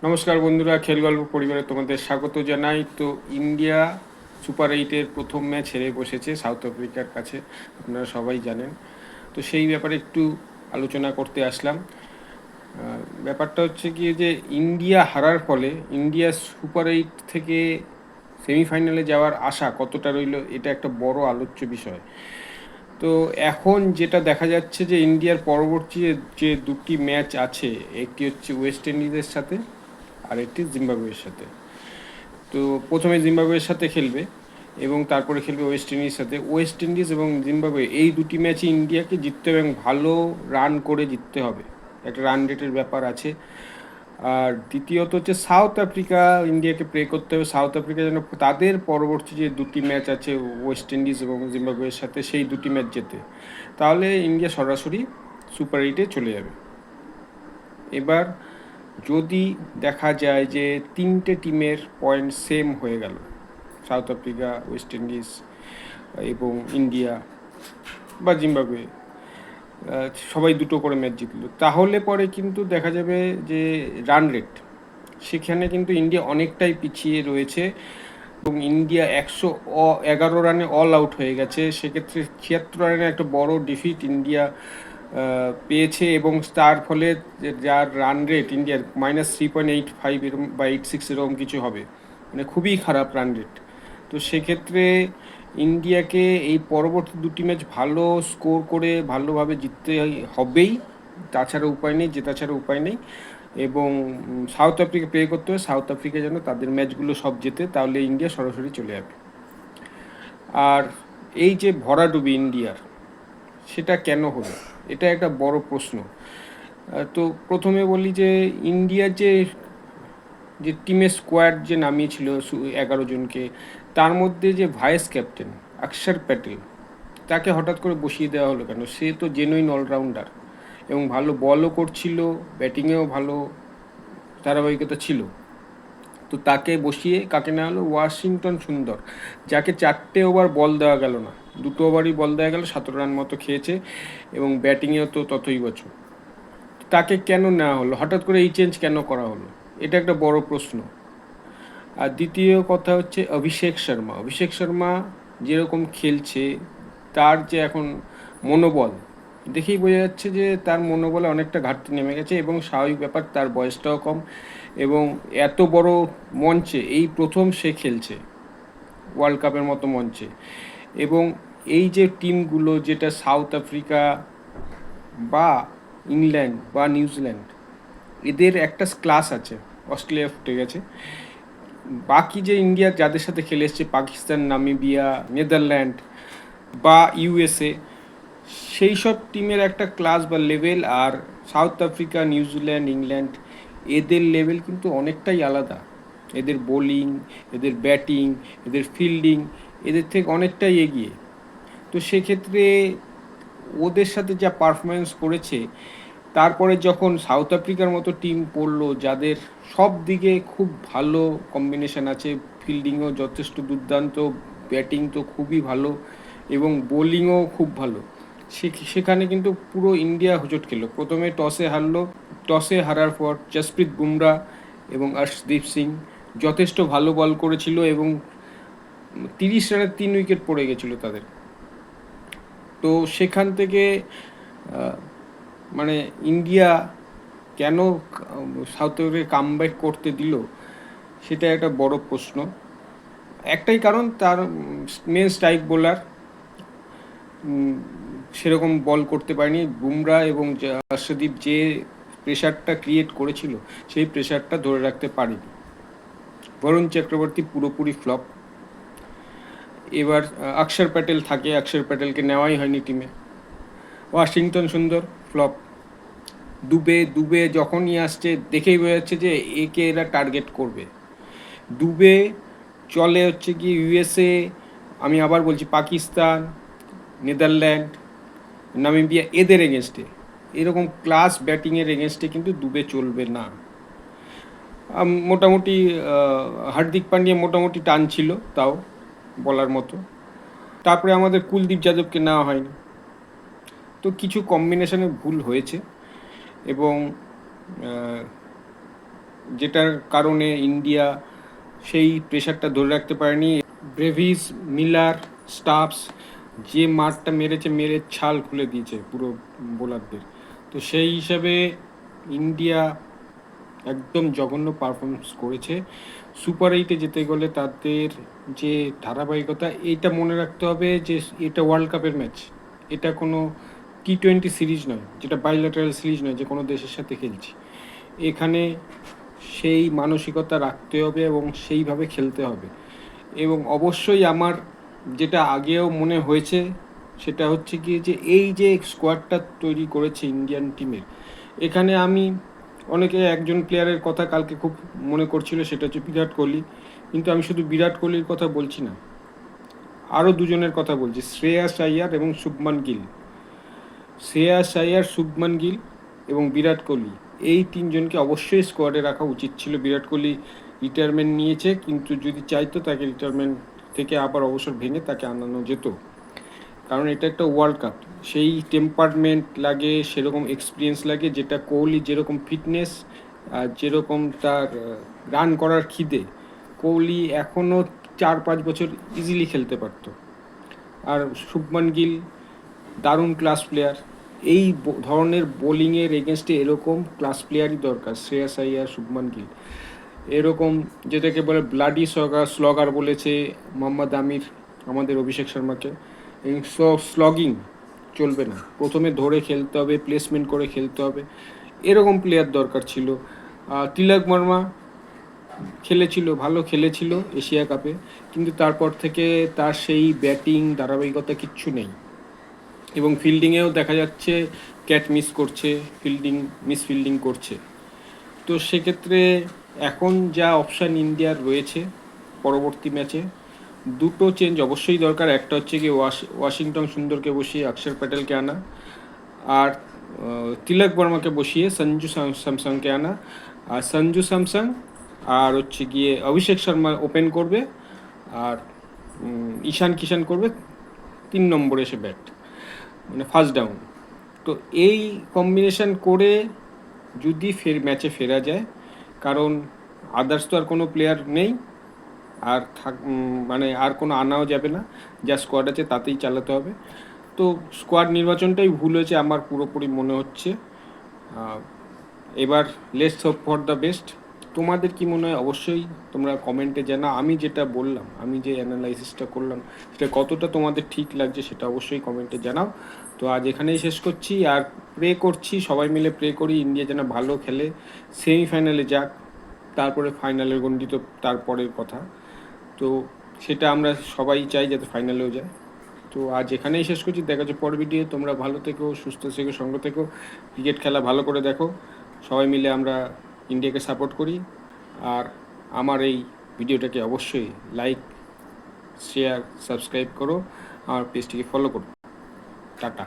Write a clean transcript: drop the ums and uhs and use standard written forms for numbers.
নমস্কার বন্ধুরা, খেল গল্প পরিবারে তোমাদের স্বাগত জানাই। তো ইন্ডিয়া সুপার 8-এর প্রথম ম্যাচ হেরে বসেছে সাউথ আফ্রিকার কাছে, আপনারা সবাই জানেন। তো সেই ব্যাপারে একটু আলোচনা করতে আসলাম। ব্যাপারটা হচ্ছে কি যে ইন্ডিয়া হারার ফলে ইন্ডিয়া সুপার 8 থেকে সেমিফাইনালে যাওয়ার আশা কতটা রইল, এটা একটা বড় আলোচ্য বিষয়। তো এখন যেটা দেখা যাচ্ছে যে ইন্ডিয়ার পরবর্তী যে দুটি ম্যাচ আছে, একটি হচ্ছে ওয়েস্ট ইন্ডিজের সাথে আর একটি জিম্বাবুয়ের সাথে। তো প্রথমে জিম্বাবুয়ের সাথে খেলবে এবং তারপরে খেলবে ওয়েস্ট ইন্ডিজের সাথে। ওয়েস্ট ইন্ডিজ এবং জিম্বাবুয়ে এই দুটি ম্যাচে ইন্ডিয়াকে জিততে হবে এবং ভালো রান করে জিততে হবে, একটা রান রেটের ব্যাপার আছে। আর দ্বিতীয়ত হচ্ছে সাউথ আফ্রিকা, ইন্ডিয়াকে প্রে করতে হবে সাউথ আফ্রিকা যেন তাদের পরবর্তী যে দুটি ম্যাচ আছে ওয়েস্ট ইন্ডিজ এবং জিম্বাবুয়ের সাথে, সেই দুটি ম্যাচ জেতে, তাহলে ইন্ডিয়া সরাসরি সুপার 8-এ চলে যাবে। এবার যদি দেখা যায় যে তিনটে টিমের পয়েন্ট সেম হয়ে গেল, সাউথ আফ্রিকা, ওয়েস্ট ইন্ডিজ এবং ইন্ডিয়া বা জিম্বাবুয়ে, সবাই দুটো করে ম্যাচ জিতল, তাহলে পরে কিন্তু দেখা যাবে যে রান রেট, সেখানে কিন্তু ইন্ডিয়া অনেকটাই পিছিয়ে রয়েছে এবং ইন্ডিয়া 111 রানে অল আউট হয়ে গেছে। সেক্ষেত্রে 76 রানে একটা বড় ডিফিট ইন্ডিয়া পেয়েছে এবং তার ফলে যার রান রেট ইন্ডিয়ার -3.85 এরকম বা 86 এরকম কিছু হবে, মানে খুবই খারাপ রান রেট। তো সেক্ষেত্রে ইন্ডিয়াকে এই পরবর্তী দুটি ম্যাচ ভালো স্কোর করে ভালোভাবে জিততে হবেই, তাছাড়া উপায় নেই, জেতা ছাড়া উপায় নেই। এবং সাউথ আফ্রিকা প্লে করতে হবে, সাউথ আফ্রিকা যেন তাদের ম্যাচগুলো সব জেতে, তাহলে ইন্ডিয়া সরাসরি চলে যাবে। আর এই যে ভরাডুবি ইন্ডিয়ার, সেটা কেন হলো, এটা একটা বড় প্রশ্ন। তো প্রথমে বলি যে ইন্ডিয়ার যে যে টিমের স্কোয়াড যে নামিয়েছিল 11 জনকে, তার মধ্যে যে ভাইস ক্যাপ্টেন অক্ষর প্যাটেল, তাকে হঠাৎ করে বসিয়ে দেওয়া হলো কেন? সে তো জেনুইন অলরাউন্ডার এবং ভালো বলও করছিল, ব্যাটিংয়েও ভালো ধারাবাহিকতা ছিল। তো তাকে বসিয়ে কাকে নেওয়া হলো? ওয়াশিংটন সুন্দর, যাকে 4টে ওভার বল দেওয়া গেল না, 2টো ওভারই বল দেওয়া গেল, 17 রান মতো খেয়েছে এবং ব্যাটিংয়েও তো ততই বছর। তাকে কেন নেওয়া হলো, হঠাৎ করে এই চেঞ্জ কেন করা হলো, এটা একটা বড় প্রশ্ন। আর দ্বিতীয় কথা হচ্ছে অভিষেক শর্মা যেরকম খেলছে, তার যে এখন মনোবল, দেখেই বোঝা যাচ্ছে যে তার মনোবলে অনেকটা ঘাটতি নেমে গেছে এবং স্বাভাবিক ব্যাপার, তার বয়সটাও কম এবং এত বড় মঞ্চে এই প্রথম সে খেলছে, ওয়ার্ল্ড কাপের মতো মঞ্চে। এবং এই যে টিমগুলো, যেটা সাউথ আফ্রিকা বা ইংল্যান্ড বা নিউজিল্যান্ড, এদের একটা ক্লাস আছে, অস্ট্রেলিয়া ফুটে গেছে, বাকি যে ইন্ডিয়া যাদের সাথে খেলে এসছে, পাকিস্তান, নামিবিয়া, নেদারল্যান্ড বা ইউএসএ, সেই সব টিমের একটা ক্লাস বা লেভেল, আর সাউথ আফ্রিকা, নিউজিল্যান্ড, ইংল্যান্ড, এদের লেভেল কিন্তু অনেকটাই আলাদা। এদের বোলিং, এদের ব্যাটিং, এদের ফিল্ডিং এদের থেকে অনেকটাই এগিয়ে। তো সেক্ষেত্রে ওদের সাথে যা পারফরমেন্স করেছে, তারপরে যখন সাউথ আফ্রিকার মতো টিম পড়লো, যাদের সব দিকে খুব ভালো কম্বিনেশন আছে, ফিল্ডিংও যথেষ্ট দুর্দান্ত, ব্যাটিং তো খুবই ভালো এবং বোলিংও খুব ভালো, সেখানে কিন্তু পুরো ইন্ডিয়া হোঁচট খেলো। প্রথমে টসে হারলো, টসে হারার পর জসপ্রীত বুমরা এবং অর্শদীপ সিং যথেষ্ট ভালো বল করেছিল এবং 30 রানে 3 উইকেট পড়ে গেছিলো তাদের। তো সেখান থেকে মানে ইন্ডিয়া কেন সাউথ আফ্রিকা কামব্যাক করতে দিল, সেটা একটা বড় প্রশ্ন। একটাই কারণ, তার মেন স্ট্রাইক বোলার সেরকম বল করতে পারেনি। বুমরা এবং অর্শদীপ যে প্রেশারটা ক্রিয়েট করেছিল, সেই প্রেশারটা ধরে রাখতে পারেনি। বরুণ চক্রবর্তী পুরোপুরি ফ্লপ। এবার অক্ষর প্যাটেল থাকে, অক্ষর প্যাটেলকে নেওয়াই হয়নি টিমে। ওয়াশিংটন সুন্দর ফ্লপ। দুবে যখনই আসছে, দেখেই বোঝা যাচ্ছে যে একে এরা টার্গেট করবে। দুবে চলে হচ্ছে কি ইউএসএ, আমি আবার বলছি পাকিস্তান, নেদারল্যান্ড, নামিবিয়া, এদের এগেনস্টে, এরকম ক্লাস ব্যাটিংয়ের এগেনস্টে কিন্তু দুবে চলবে না। মোটামুটি হার্দিক পান্ডিয়া মোটামুটি টান ছিল, তাও বলার মতো। তারপরে আমাদের কুলদীপ যাদবকে নেওয়া হয়নি। তো কিছু কম্বিনেশনে ভুল হয়েছে এবং যেটার কারণে ইন্ডিয়া সেই প্রেশারটা ধরে রাখতে পারেনি। ব্রেভিস, মিলার, স্টাফস যে মারটা মেরে ছাল খুলে দিয়েছে পুরো বোলারদের। তো সেই হিসাবে ইন্ডিয়া একদম জঘন্য পারফরমেন্স করেছে। সুপার এইটে যেতে গেলে তাদের যে ধারাবাহিকতা, এইটা মনে রাখতে হবে যে এটা ওয়ার্ল্ড কাপের ম্যাচ, এটা কোনো T20 সিরিজ নয়, যেটা বাইল্যাটারাল সিরিজ নয় যে কোনো দেশের সাথে খেলছি। এখানে সেই মানসিকতা রাখতে হবে এবং সেইভাবে খেলতে হবে। এবং অবশ্যই আমার যেটা আগেও মনে হয়েছে সেটা হচ্ছে কি যে এই যে স্কোয়াডটা তৈরি করেছে ইন্ডিয়ান টিমের, এখানে আমি অনেকে একজন প্লেয়ারের কথা কালকে খুব মনে করছিল, সেটা হচ্ছে বিরাট কোহলি। কিন্তু আমি শুধু বিরাট কোহলির কথা বলছি না, আরও দুজনের কথা বলছি, শ্রেয়াস আইয়ার এবং শুভমান গিল। শ্রেয়াস আইয়ার, শুভমান গিল এবং বিরাট কোহলি, এই তিনজনকে অবশ্যই স্কোয়াডে রাখা উচিত ছিল। বিরাট কোহলি রিটায়ারমেন্ট নিয়েছে, কিন্তু যদি চাইতো তাকে রিটায়ারমেন্ট থেকে আবার অবসর ভেঙে তাকে আনানো যেত, কারণ এটা একটা ওয়ার্ল্ড কাপ। সেই টেম্পারমেন্ট লাগে, সেরকম এক্সপিরিয়েন্স লাগে, যেটা কোহলি যেরকম ফিটনেস আর যেরকম তার রান করার খিদে, কোহলি এখনও 4-5 বছর ইজিলি খেলতে পারত। আর শুভমান গিল দারুণ ক্লাস প্লেয়ার। এই ধরনের বোলিংয়ের এগেনস্টে এরকম ক্লাস প্লেয়ারই দরকার, শ্রেয়াস আইয়ার, শুভমান গিল। এরকম যেটাকে বলে ব্লাডি স্লগার বলেছে মোহাম্মদ আমির আমাদের অভিষেক শর্মাকে। এই স্লগিং চলবে না, প্রথমে ধরে খেলতে হবে, প্লেসমেন্ট করে খেলতে হবে, এরকম প্লেয়ার দরকার ছিল। তিলক বর্মা খেলেছিল, ভালো খেলেছিল এশিয়া কাপে, কিন্তু তারপর থেকে তার সেই ব্যাটিং ধারাবাহিকতা কিচ্ছু নেই। এবং ফিল্ডিংয়েও দেখা যাচ্ছে ক্যাচ মিস করছে, ফিল্ডিং করছে। তো সেক্ষেত্রে এখন যা অপশান ইন্ডিয়ার রয়েছে পরবর্তী ম্যাচে, দুটো চেঞ্জ অবশ্যই দরকার। একটা হচ্ছে কি ওয়াশিংটন সুন্দরকে বসিয়ে অক্ষর প্যাটেলকে আনা, আর তিলক বর্মাকে বসিয়ে সঞ্জু স্যামসংকে আনা। আর সঞ্জু স্যামসং আর হচ্ছে গিয়ে অভিষেক শর্মা ওপেন করবে, আর ঈশান কিষান করবে 3 নম্বরে এসে ব্যাট, মানে ফার্স্ট ডাউন। তো এই কম্বিনেশন করে যদি ম্যাচে ফেরা যায়, কারণ আদার্স তো আর কোনো প্লেয়ার নেই, আর মানে আর কোনো আনাও যাবে না, যা স্কোয়াড আছে তাতেই চালাতে হবে। তো স্কোয়াড নির্বাচনটাই ভুল হয়েছে আমার পুরোপুরি মনে হচ্ছে। এবার let's hope for the best. তোমাদের কি মনে হয় অবশ্যই তোমরা কমেন্টে জানাও। আমি যেটা বললাম, আমি যে অ্যানালাইসিসটা করলাম, সেটা কতটা তোমাদের ঠিক লাগছে সেটা অবশ্যই কমেন্টে জানাও। তো আজ এখানেই শেষ করছি, আর প্রে করছি, সবাই মিলে প্রে করি ইন্ডিয়া যেন ভালো খেলে, সেমিফাইনালে যাক, তারপরে ফাইনালের গন্ডি তো তারপরের কথা। তো সেটা আমরা সবাই চাই যাতে ফাইনালেও যায়। তো আজ এখানেই শেষ করছি, দেখা যাচ্ছে পরের ভিডিও। তোমরা ভালো থেকো, সুস্থ থেকো, সঙ্গে থেকো, ক্রিকেট খেলা ভালো করে দেখো, সবাই মিলে আমরা ইন্ডিয়াকে সাপোর্ট করি। আর আমার এই ভিডিওটাকে অবশ্যই লাইক, শেয়ার, সাবস্ক্রাইব করো, আর পেজটিকে ফলো করো। টাটা।